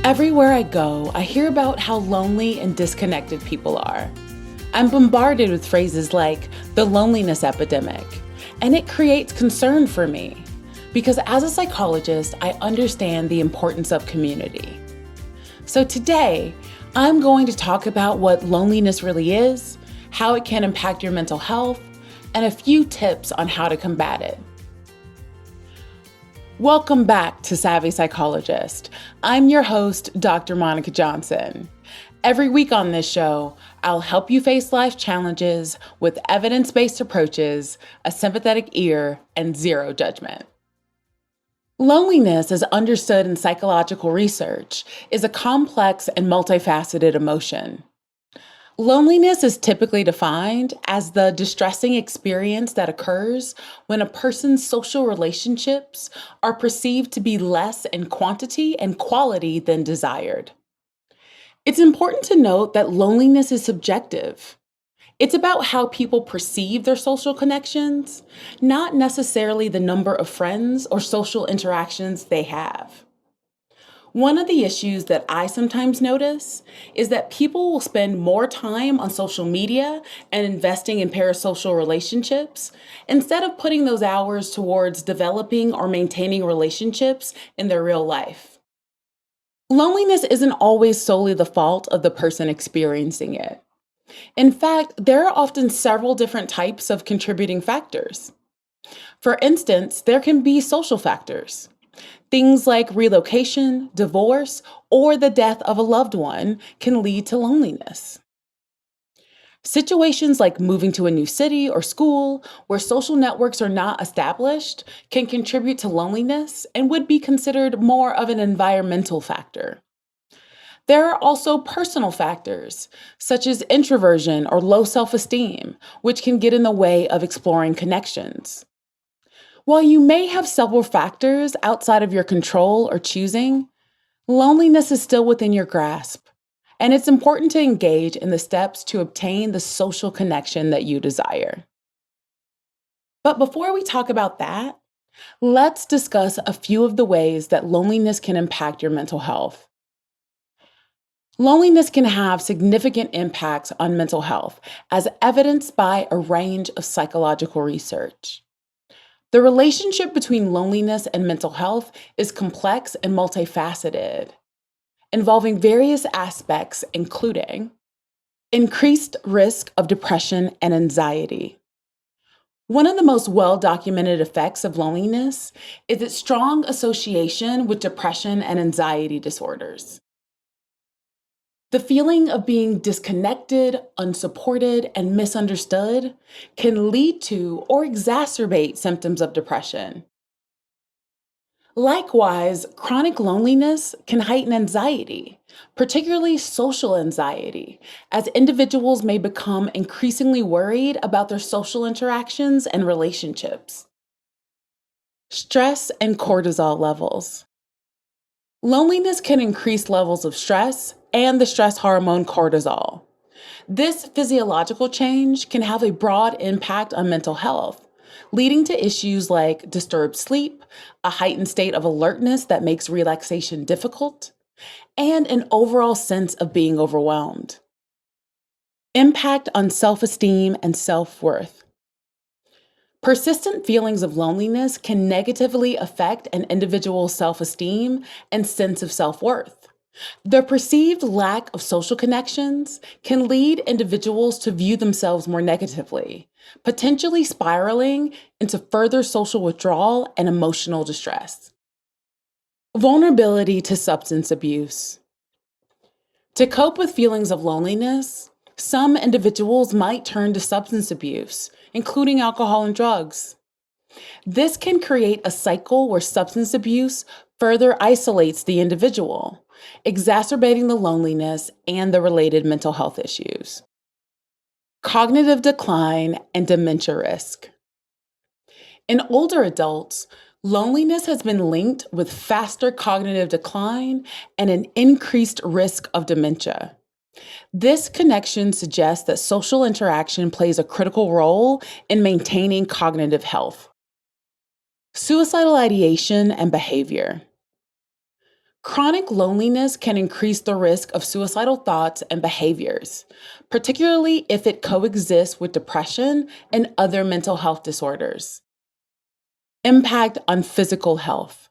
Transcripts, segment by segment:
Everywhere I go, I hear about how lonely and disconnected people are. I'm bombarded with phrases like the loneliness epidemic, and it creates concern for me because as a psychologist, I understand the importance of community. So today, I'm going to talk about what loneliness really is, how it can impact your mental health, and a few tips on how to combat it. Welcome back to Savvy Psychologist. I'm your host, Dr. Monica Johnson. Every week on this show, I'll help you face life challenges with evidence-based approaches, a sympathetic ear, and zero judgment. Loneliness, as understood in psychological research, is a complex and multifaceted emotion. Loneliness is typically defined as the distressing experience that occurs when a person's social relationships are perceived to be less in quantity and quality than desired. It's important to note that loneliness is subjective. It's about how people perceive their social connections, not necessarily the number of friends or social interactions they have. One of the issues that I sometimes notice is that people will spend more time on social media and investing in parasocial relationships instead of putting those hours towards developing or maintaining relationships in their real life. Loneliness isn't always solely the fault of the person experiencing it. In fact, there are often several different types of contributing factors. For instance, there can be social factors. Things like relocation, divorce, or the death of a loved one can lead to loneliness. Situations like moving to a new city or school where social networks are not established can contribute to loneliness and would be considered more of an environmental factor. There are also personal factors, such as introversion or low self-esteem, which can get in the way of exploring connections. While you may have several factors outside of your control or choosing, loneliness is still within your grasp, and it's important to engage in the steps to obtain the social connection that you desire. But before we talk about that, let's discuss a few of the ways that loneliness can impact your mental health. Loneliness can have significant impacts on mental health, as evidenced by a range of psychological research. The relationship between loneliness and mental health is complex and multifaceted, involving various aspects, including increased risk of depression and anxiety. One of the most well-documented effects of loneliness is its strong association with depression and anxiety disorders. The feeling of being disconnected, unsupported, and misunderstood can lead to or exacerbate symptoms of depression. Likewise, chronic loneliness can heighten anxiety, particularly social anxiety, as individuals may become increasingly worried about their social interactions and relationships. Stress and cortisol levels. Loneliness can increase levels of stress and the stress hormone cortisol. This physiological change can have a broad impact on mental health, leading to issues like disturbed sleep, a heightened state of alertness that makes relaxation difficult, and an overall sense of being overwhelmed. Impact on self-esteem and self-worth. Persistent feelings of loneliness can negatively affect an individual's self-esteem and sense of self-worth. The perceived lack of social connections can lead individuals to view themselves more negatively, potentially spiraling into further social withdrawal and emotional distress. Vulnerability to substance abuse. To cope with feelings of loneliness, some individuals might turn to substance abuse, including alcohol and drugs. This can create a cycle where substance abuse further isolates the individual, exacerbating the loneliness and the related mental health issues. Cognitive decline and dementia risk. In older adults, loneliness has been linked with faster cognitive decline and an increased risk of dementia. This connection suggests that social interaction plays a critical role in maintaining cognitive health. Suicidal ideation and behavior. Chronic loneliness can increase the risk of suicidal thoughts and behaviors, particularly if it coexists with depression and other mental health disorders. Impact on physical health.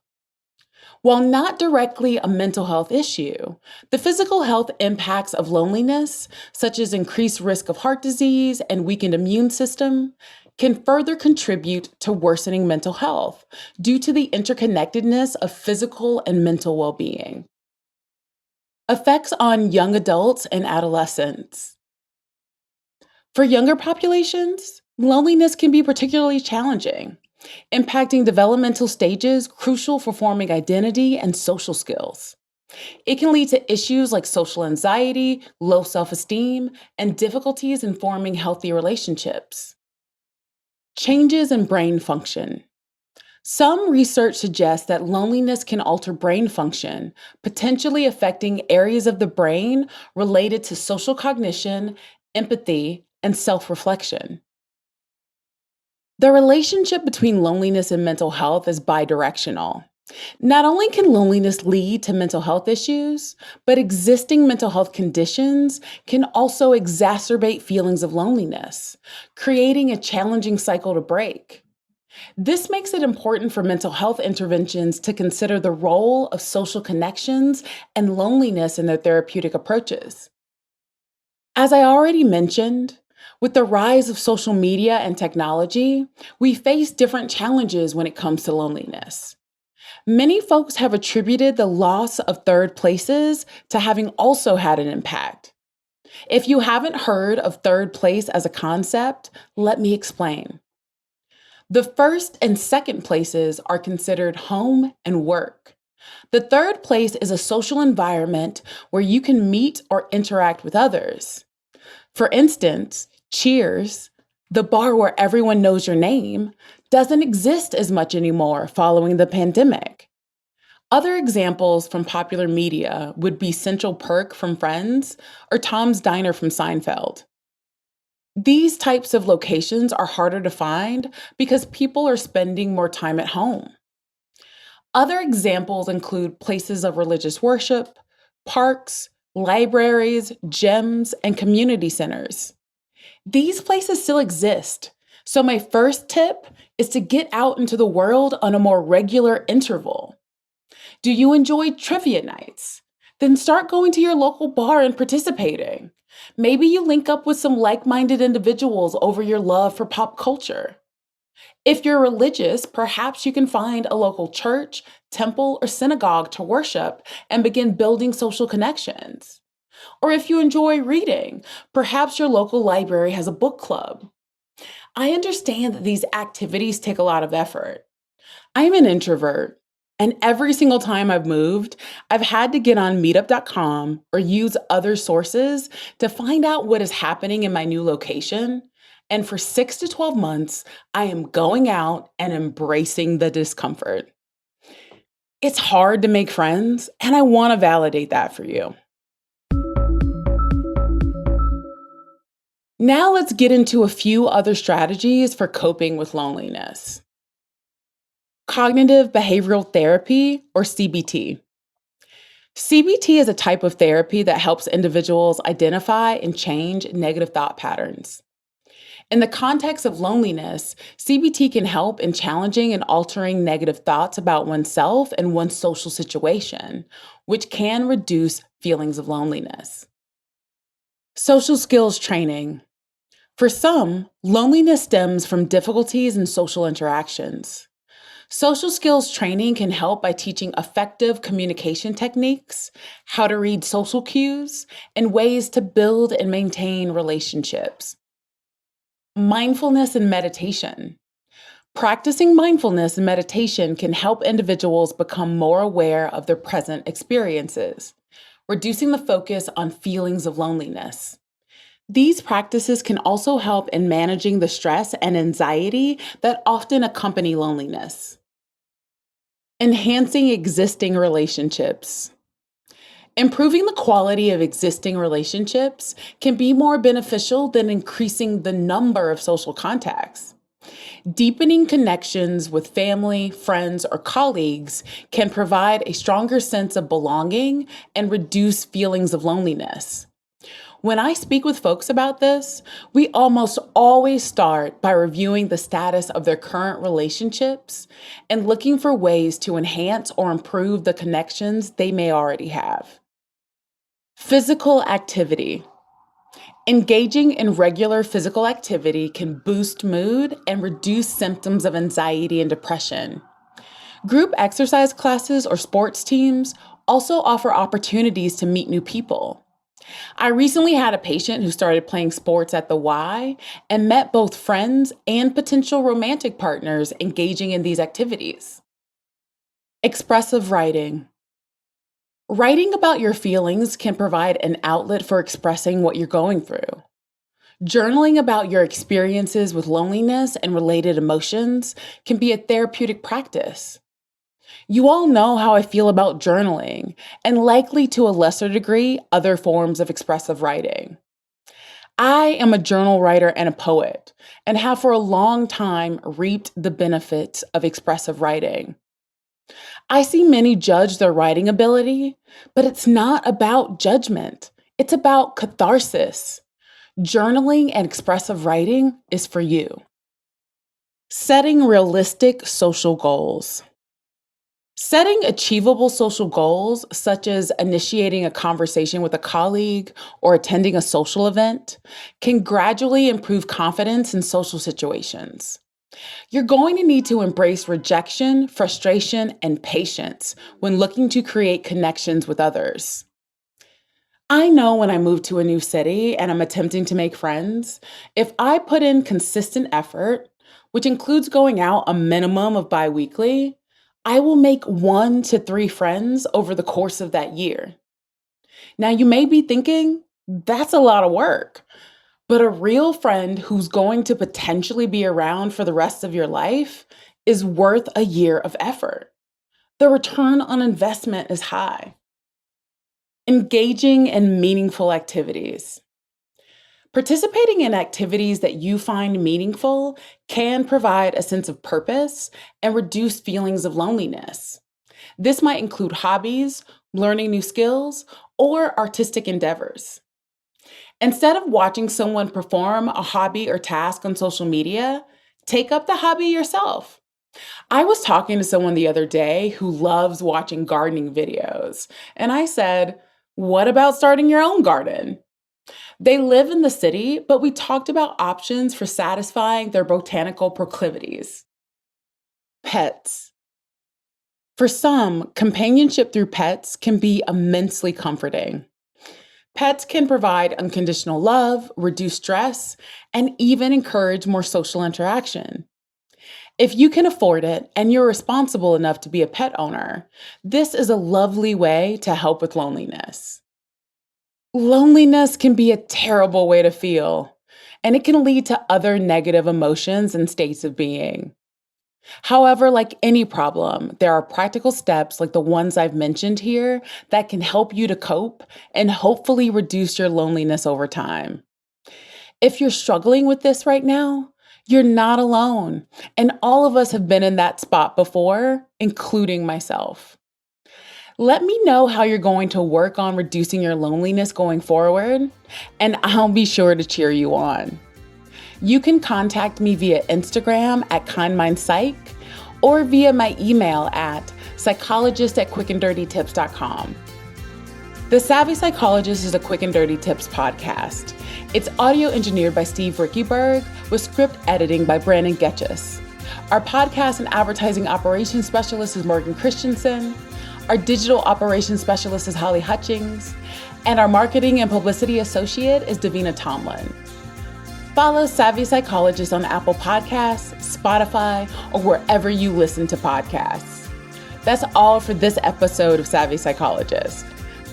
While not directly a mental health issue, the physical health impacts of loneliness, such as increased risk of heart disease and weakened immune system, can further contribute to worsening mental health due to the interconnectedness of physical and mental well-being. Effects on young adults and adolescents. For younger populations, loneliness can be particularly challenging, impacting developmental stages crucial for forming identity and social skills. It can lead to issues like social anxiety, low self esteem, and difficulties in forming healthy relationships. Changes in brain function. Some research suggests that loneliness can alter brain function, potentially affecting areas of the brain related to social cognition, empathy, and self reflection. The relationship between loneliness and mental health is bidirectional. Not only can loneliness lead to mental health issues, but existing mental health conditions can also exacerbate feelings of loneliness, creating a challenging cycle to break. This makes it important for mental health interventions to consider the role of social connections and loneliness in their therapeutic approaches. As I already mentioned, with the rise of social media and technology, we face different challenges when it comes to loneliness. Many folks have attributed the loss of third places to having also had an impact. If you haven't heard of third place as a concept, let me explain. The first and second places are considered home and work. The third place is a social environment where you can meet or interact with others. For instance, Cheers, the bar where everyone knows your name, doesn't exist as much anymore following the pandemic. Other examples from popular media would be Central Perk from Friends or Tom's Diner from Seinfeld. These types of locations are harder to find because people are spending more time at home. Other examples include places of religious worship, parks, libraries, gyms, and community centers. These places still exist, so my first tip is to get out into the world on a more regular interval. Do you enjoy trivia nights? Then start going to your local bar and participating. Maybe you link up with some like-minded individuals over your love for pop culture. If you're religious, perhaps you can find a local church, temple, or synagogue to worship and begin building social connections. Or if you enjoy reading, perhaps your local library has a book club. I understand that these activities take a lot of effort. I'm an introvert, and every single time I've moved, I've had to get on meetup.com or use other sources to find out what is happening in my new location. And for 6 to 12 months, I am going out and embracing the discomfort. It's hard to make friends, and I want to validate that for you. Now let's get into a few other strategies for coping with loneliness. Cognitive behavioral therapy, or CBT. CBT is a type of therapy that helps individuals identify and change negative thought patterns. In the context of loneliness, CBT can help in challenging and altering negative thoughts about oneself and one's social situation, which can reduce feelings of loneliness. Social skills training. For some, loneliness stems from difficulties in social interactions. Social skills training can help by teaching effective communication techniques, how to read social cues, and ways to build and maintain relationships. Mindfulness and meditation. Practicing mindfulness and meditation can help individuals become more aware of their present experiences, reducing the focus on feelings of loneliness. These practices can also help in managing the stress and anxiety that often accompany loneliness. Enhancing existing relationships. Improving the quality of existing relationships can be more beneficial than increasing the number of social contacts. Deepening connections with family, friends, or colleagues can provide a stronger sense of belonging and reduce feelings of loneliness. When I speak with folks about this, we almost always start by reviewing the status of their current relationships and looking for ways to enhance or improve the connections they may already have. Physical activity. Engaging in regular physical activity can boost mood and reduce symptoms of anxiety and depression. Group exercise classes or sports teams also offer opportunities to meet new people. I recently had a patient who started playing sports at the Y and met both friends and potential romantic partners engaging in these activities. Expressive writing. Writing about your feelings can provide an outlet for expressing what you're going through. Journaling about your experiences with loneliness and related emotions can be a therapeutic practice. You all know how I feel about journaling, and likely to a lesser degree, other forms of expressive writing. I am a journal writer and a poet, and have for a long time reaped the benefits of expressive writing. I see many judge their writing ability, but it's not about judgment. It's about catharsis. Journaling and expressive writing is for you. Setting realistic social goals. Setting achievable social goals, such as initiating a conversation with a colleague or attending a social event, can gradually improve confidence in social situations. You're going to need to embrace rejection, frustration, and patience when looking to create connections with others. I know when I move to a new city and I'm attempting to make friends, if I put in consistent effort, which includes going out a minimum of bi-weekly, I will make 1 to 3 friends over the course of that year. Now, you may be thinking, that's a lot of work. But a real friend who's going to potentially be around for the rest of your life is worth a year of effort. The return on investment is high. Engaging in meaningful activities. Participating in activities that you find meaningful can provide a sense of purpose and reduce feelings of loneliness. This might include hobbies, learning new skills, or artistic endeavors. Instead of watching someone perform a hobby or task on social media, take up the hobby yourself. I was talking to someone the other day who loves watching gardening videos, and I said, "What about starting your own garden?" They live in the city, but we talked about options for satisfying their botanical proclivities. Pets. For some, companionship through pets can be immensely comforting. Pets can provide unconditional love, reduce stress, and even encourage more social interaction. If you can afford it and you're responsible enough to be a pet owner, this is a lovely way to help with loneliness. Loneliness can be a terrible way to feel, and it can lead to other negative emotions and states of being. However, like any problem, there are practical steps like the ones I've mentioned here that can help you to cope and hopefully reduce your loneliness over time. If you're struggling with this right now, you're not alone, and all of us have been in that spot before, including myself. Let me know how you're going to work on reducing your loneliness going forward, and I'll be sure to cheer you on. You can contact me via Instagram at KindMindPsych or via my email at psychologist@quickanddirtytips.com. The Savvy Psychologist is a Quick and Dirty Tips podcast. It's audio engineered by Steve Rickyberg with script editing by Brandon Getchus. Our podcast and advertising operations specialist is Morgan Christensen. Our digital operations specialist is Holly Hutchings. And our marketing and publicity associate is Davina Tomlin. Follow Savvy Psychologist on Apple Podcasts, Spotify, or wherever you listen to podcasts. That's all for this episode of Savvy Psychologist.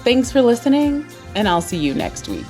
Thanks for listening, and I'll see you next week.